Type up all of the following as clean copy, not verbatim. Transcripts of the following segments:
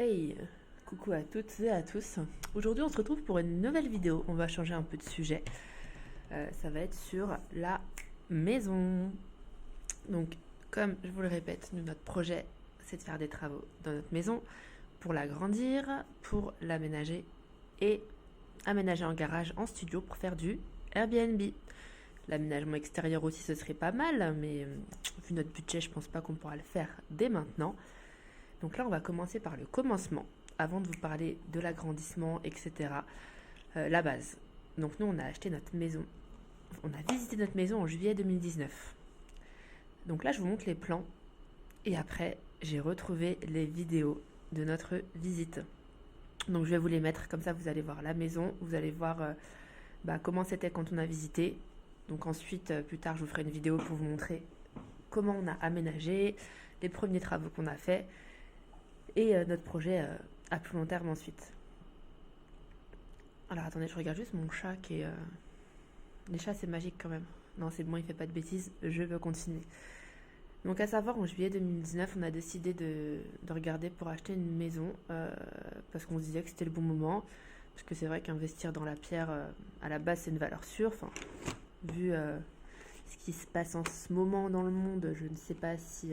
Hey, coucou à toutes et à tous. Aujourd'hui, on se retrouve pour une nouvelle vidéo. On va changer un peu de sujet. Ça va être sur la maison. Donc, comme je vous le répète, notre projet, c'est de faire des travaux dans notre maison pour l'agrandir, pour l'aménager et aménager un garage en studio pour faire du Airbnb. L'aménagement extérieur aussi, ce serait pas mal, mais vu notre budget, je pense pas qu'on pourra le faire dès maintenant. Donc là, on va commencer par le commencement, avant de vous parler de l'agrandissement, etc. La base. Donc nous, on a acheté notre maison. On a visité notre maison en juillet 2019. Donc là, je vous montre les plans. Et après, j'ai retrouvé les vidéos de notre visite. Donc je vais vous les mettre, comme ça vous allez voir la maison. Vous allez voir comment c'était quand on a visité. Donc ensuite, plus tard, je vous ferai une vidéo pour vous montrer comment on a aménagé, les premiers travaux qu'on a faits. Et notre projet à plus long terme ensuite. Alors attendez, je regarde juste mon chat qui est... Les chats, c'est magique quand même. Non, c'est bon, il fait pas de bêtises, je veux continuer. Donc à savoir, en juillet 2019, on a décidé de regarder pour acheter une maison parce qu'on se disait que c'était le bon moment. Parce que c'est vrai qu'investir dans la pierre, à la base, c'est une valeur sûre. Enfin, vu ce qui se passe en ce moment dans le monde, je ne sais pas si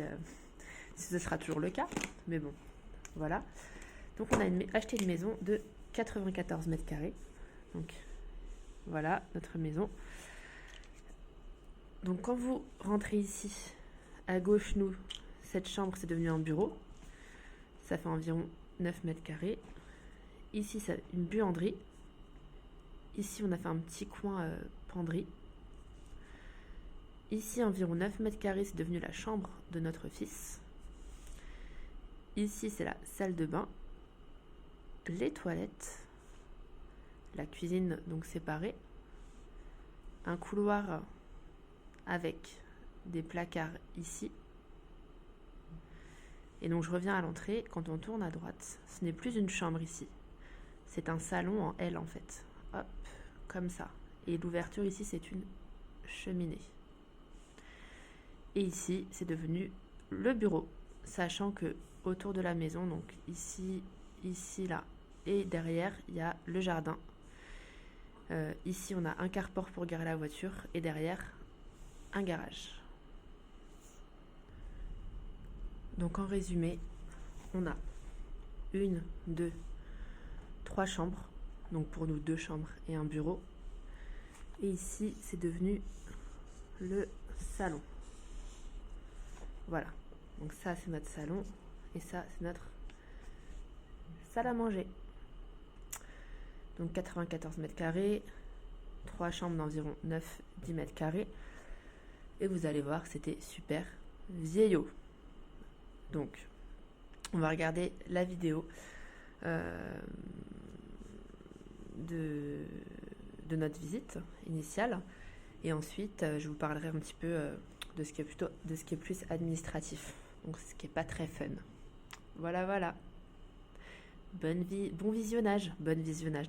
ce sera toujours le cas. Mais bon. Voilà. Donc on a acheté une maison de 94 mètres carrés. Donc voilà notre maison. Donc quand vous rentrez ici, à gauche, nous, cette chambre c'est devenu un bureau. Ça fait environ 9 mètres carrés. Ici, c'est une buanderie. Ici, on a fait un petit coin penderie. Ici, environ 9 mètres carrés, c'est devenu la chambre de notre fils. Ici, c'est la salle de bain, les toilettes, la cuisine donc séparée, un couloir avec des placards ici. Et donc je reviens à l'entrée, quand on tourne à droite, ce n'est plus une chambre ici, c'est un salon en L en fait. Hop, comme ça. Et l'ouverture ici, c'est une cheminée. Et ici, c'est devenu le bureau, sachant que autour de la maison, donc ici, là, et derrière, il y a le jardin. Ici, on a un carport pour garer la voiture, et derrière, un garage. Donc en résumé, on a 1, 2, 3 chambres, donc pour nous 2 chambres et un bureau. Et ici, c'est devenu le salon. Voilà, donc ça c'est notre salon. Et ça, c'est notre salle à manger. Donc 94 mètres carrés, 3 chambres d'environ 9-10 mètres carrés. Et vous allez voir que c'était super vieillot. Donc, on va regarder la vidéo de notre visite initiale. Et ensuite, je vous parlerai un petit peu de ce qui est plus administratif. Donc, ce qui n'est pas très fun. Voilà. Bon visionnage,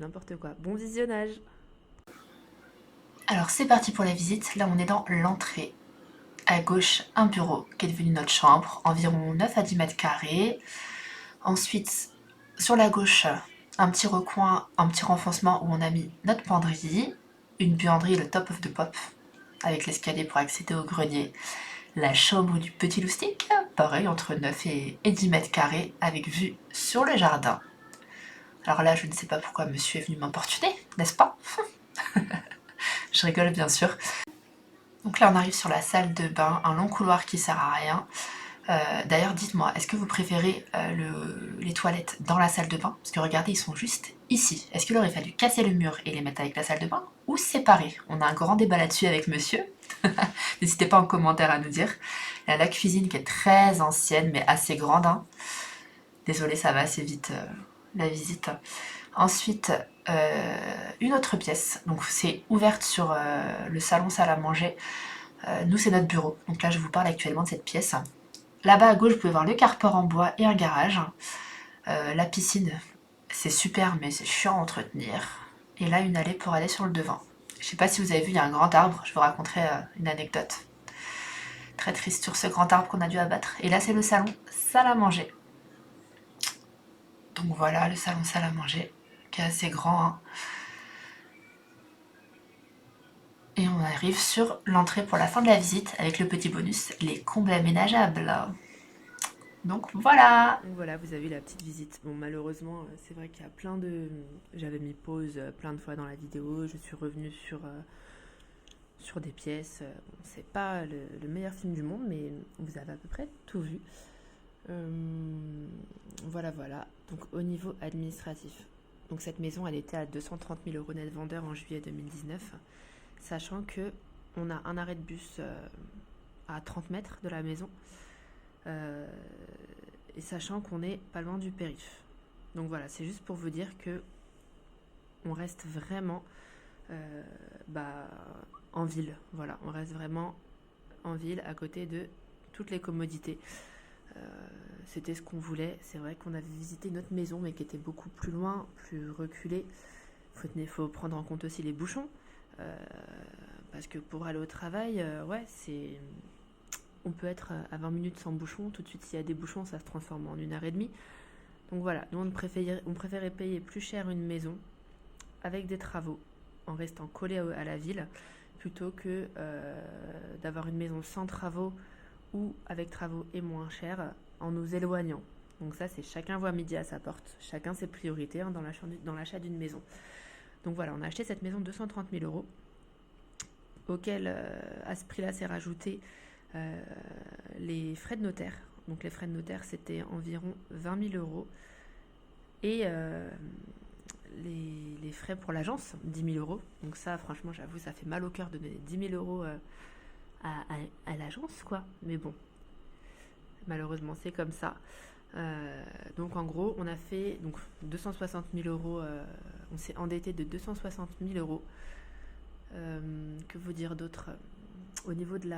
n'importe quoi. Bon visionnage. Alors c'est parti pour la visite. Là on est dans l'entrée. À gauche, un bureau qui est devenu notre chambre, environ 9 à 10 mètres carrés. Ensuite, sur la gauche, un petit recoin, un petit renfoncement où on a mis notre penderie, une buanderie, le top of the pop, avec l'escalier pour accéder au grenier. La chambre du petit loustic, pareil, entre 9 et 10 mètres carrés, avec vue sur le jardin. Alors là, je ne sais pas pourquoi monsieur est venu m'importuner, n'est-ce pas? Je rigole bien sûr. Donc là, on arrive sur la salle de bain, un long couloir qui sert à rien. D'ailleurs, dites-moi, est-ce que vous préférez les toilettes dans la salle de bain? Parce que regardez, ils sont juste ici. Est-ce qu'il aurait fallu casser le mur et les mettre avec la salle de bain? Ou séparer? On a un grand débat là-dessus avec monsieur. N'hésitez pas en commentaire à nous dire. Il y a la cuisine qui est très ancienne, mais assez grande. Hein. Désolée, ça va assez vite la visite. Ensuite, une autre pièce. Donc c'est ouverte sur le salon salle à manger. Nous, c'est notre bureau. Donc là, je vous parle actuellement de cette pièce. Là-bas à gauche, vous pouvez voir le carport en bois et un garage. La piscine, c'est super, mais c'est chiant à entretenir. Et là, une allée pour aller sur le devant. Je sais pas si vous avez vu, il y a un grand arbre. Je vous raconterai une anecdote très triste sur ce grand arbre qu'on a dû abattre. Et là, c'est le salon, salle à manger. Donc voilà, le salon salle à manger, qui est assez grand, hein. Et on arrive sur l'entrée pour la fin de la visite, avec le petit bonus, les combles aménageables. Donc voilà. Donc voilà, vous avez eu la petite visite. Bon, malheureusement, c'est vrai qu'il y a plein de... J'avais mis pause plein de fois dans la vidéo, je suis revenue sur des pièces. Bon, c'est pas le meilleur film du monde, mais vous avez à peu près tout vu. Voilà, voilà. Donc au niveau administratif, donc cette maison, elle était à 230 000 euros net vendeur en juillet 2019, sachant que on a un arrêt de bus à 30 mètres de la maison, et sachant qu'on est pas loin du périph'. Donc voilà, c'est juste pour vous dire que on reste vraiment en ville. Voilà, on reste vraiment en ville, à côté de toutes les commodités. C'était ce qu'on voulait. C'est vrai qu'on avait visité une autre maison, mais qui était beaucoup plus loin, plus reculée. Il faut prendre en compte aussi les bouchons. Parce que pour aller au travail, on peut être à 20 minutes sans bouchon. Tout de suite, s'il y a des bouchons, ça se transforme en 1h30. Donc voilà, nous on préférait payer plus cher une maison avec des travaux, en restant collé à la ville, plutôt que d'avoir une maison sans travaux ou avec travaux et moins cher, en nous éloignant. Donc ça, c'est chacun voit midi à sa porte, chacun ses priorités, hein, dans l'achat d'une maison. Donc voilà, on a acheté cette maison de 230 000 euros, auquel à ce prix-là s'est rajouté les frais de notaire. Donc les frais de notaire, c'était environ 20 000 euros. Et les frais pour l'agence, 10 000 euros. Donc ça, franchement, j'avoue, ça fait mal au cœur de donner 10 000 euros à l'agence, quoi. Mais bon, malheureusement, c'est comme ça. Donc en gros, on a fait 260 000 euros. On s'est endetté de 260 000 euros. Que vous dire d'autre? Au niveau de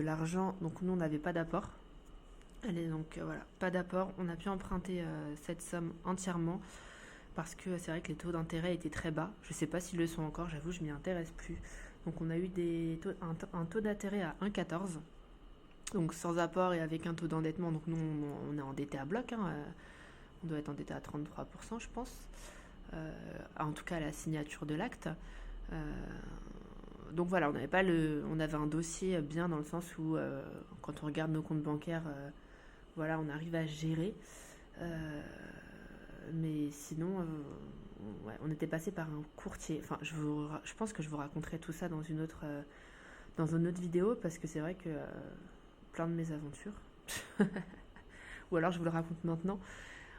l'argent, donc nous on n'avait pas d'apport. Allez, donc voilà, pas d'apport. On a pu emprunter cette somme entièrement parce que c'est vrai que les taux d'intérêt étaient très bas. Je ne sais pas s'ils le sont encore, j'avoue, je m'y intéresse plus. Donc on a eu un taux d'intérêt à 1,14. Donc sans apport et avec un taux d'endettement. Donc nous on est endetté à bloc, hein. On doit être endetté à 33%, je pense. En tout cas à la signature de l'acte. Donc voilà, on avait un dossier bien dans le sens où quand on regarde nos comptes bancaires, on arrive à gérer. Mais sinon, on était passé par un courtier. Enfin, je pense que je vous raconterai tout ça dans une autre vidéo, parce que c'est vrai que plein de mes aventures. Ou alors je vous le raconte maintenant.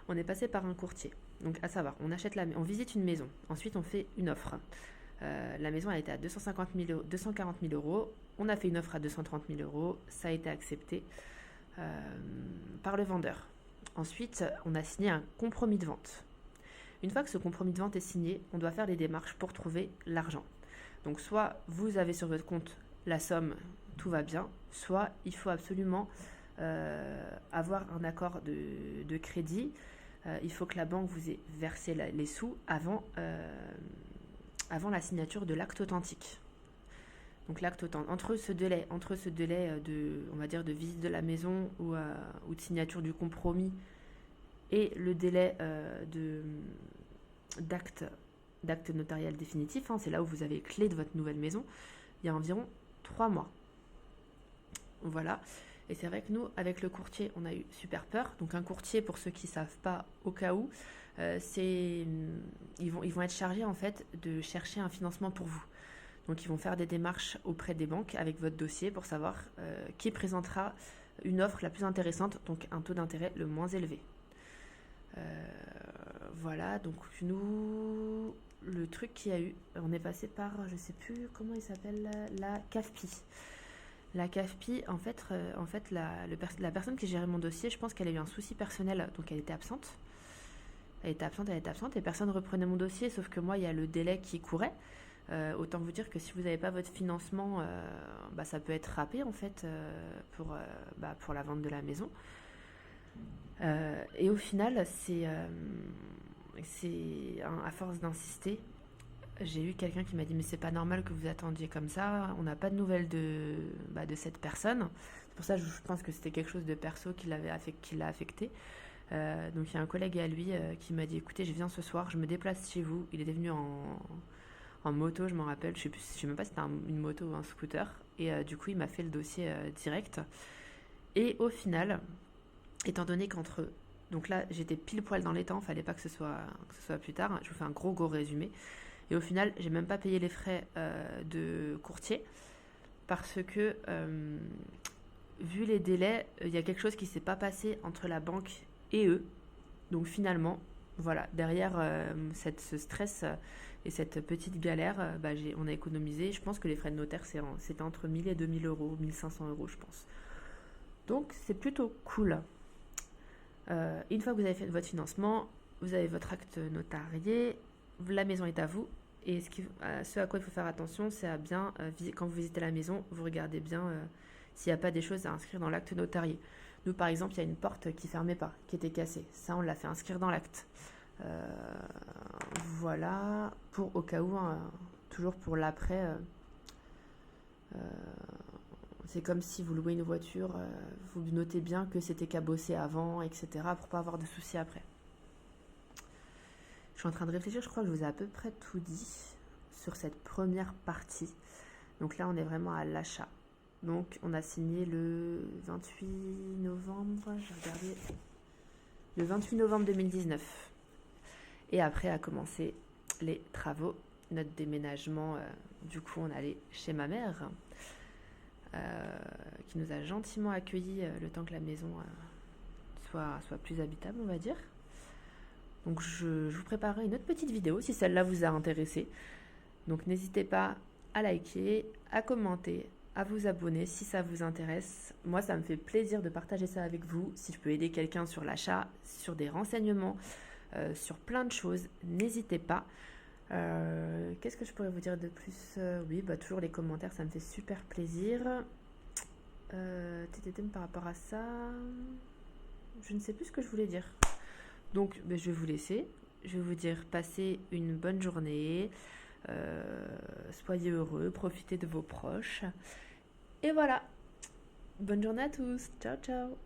On est passé par un courtier. Donc à savoir, on visite une maison. Ensuite, on fait une offre. La maison, elle était à 240 000 euros. On a fait une offre à 230 000 euros. Ça a été accepté par le vendeur. Ensuite, on a signé un compromis de vente. Une fois que ce compromis de vente est signé, on doit faire les démarches pour trouver l'argent. Donc soit vous avez sur votre compte la somme, tout va bien, soit il faut absolument avoir un accord de crédit. Il faut que la banque vous ait versé les sous avant la signature de l'acte authentique. Donc l'acte authentique, entre ce délai de visite de la maison ou de signature du compromis et le délai d'acte notarial définitif, hein, c'est là où vous avez les clés de votre nouvelle maison, il y a environ 3 mois. Voilà. Et c'est vrai que nous, avec le courtier, on a eu super peur. Donc un courtier, pour ceux qui ne savent pas, au cas où, ils vont être chargés en fait de chercher un financement pour vous. Donc ils vont faire des démarches auprès des banques avec votre dossier pour savoir qui présentera une offre la plus intéressante, donc un taux d'intérêt le moins élevé. Voilà, donc nous, le truc qu'il y a eu, on est passé par, je ne sais plus comment il s'appelle, la CAFPI. La CAFPI, en fait la personne qui gérait mon dossier, je pense qu'elle a eu un souci personnel, donc elle était absente. Et personne ne reprenait mon dossier, sauf que moi, il y a le délai qui courait. Autant vous dire que si vous n'avez pas votre financement, ça peut être râpé, en fait, pour la vente de la maison. Et au final, à force d'insister, j'ai eu quelqu'un qui m'a dit mais c'est pas normal que vous attendiez comme ça, on n'a pas de nouvelles de cette personne. C'est pour ça que je pense que c'était quelque chose de perso qui l'a affecté. Donc il y a un collègue à lui qui m'a dit écoutez, je viens ce soir, je me déplace chez vous. Il était venu en moto, je m'en rappelle, je sais même pas si c'était une moto ou un scooter. Et du coup, il m'a fait le dossier direct. Et au final, étant donné qu'entre... Donc là, j'étais pile poil dans les temps, fallait pas que ce soit plus tard. Je vous fais un gros résumé. Et au final, j'ai même pas payé les frais de courtier parce que, vu les délais, il y a quelque chose qui s'est pas passé entre la banque et eux. Donc finalement, voilà, derrière ce stress et cette petite galère, on a économisé. Je pense que les frais de notaire, c'était entre 1000 et 2000 euros, 1500 euros, je pense. Donc c'est plutôt cool. Une fois que vous avez fait votre financement, vous avez votre acte notarié, la maison est à vous. Et ce à quoi il faut faire attention, c'est à bien, quand vous visitez la maison, vous regardez bien s'il n'y a pas des choses à inscrire dans l'acte notarié. Nous, par exemple, il y a une porte qui ne fermait pas, qui était cassée. Ça, on l'a fait inscrire dans l'acte. Voilà, au cas où, toujours pour l'après, c'est comme si vous louez une voiture, vous notez bien que c'était cabossé avant, etc., pour pas avoir de soucis après. Je suis en train de réfléchir, je crois que je vous ai à peu près tout dit sur cette première partie. Donc là, on est vraiment à l'achat. Donc, on a signé le 28 novembre, j'ai regardé, le 28 novembre 2019. Et après a commencé les travaux, notre déménagement. Du coup, on allait chez ma mère, qui nous a gentiment accueillis le temps que la maison soit plus habitable, on va dire. Donc je vous préparerai une autre petite vidéo si celle-là vous a intéressé. Donc n'hésitez pas à liker, à commenter, à vous abonner si ça vous intéresse. Moi, ça me fait plaisir de partager ça avec vous. Si je peux aider quelqu'un sur l'achat, sur des renseignements, sur plein de choses, n'hésitez pas. Qu'est-ce que je pourrais vous dire de plus? Oui, toujours les commentaires, ça me fait super plaisir. Par rapport à ça, je ne sais plus ce que je voulais dire. Donc, je vais vous laisser. Je vais vous dire, passez une bonne journée. Soyez heureux, profitez de vos proches. Et voilà. Bonne journée à tous. Ciao, ciao.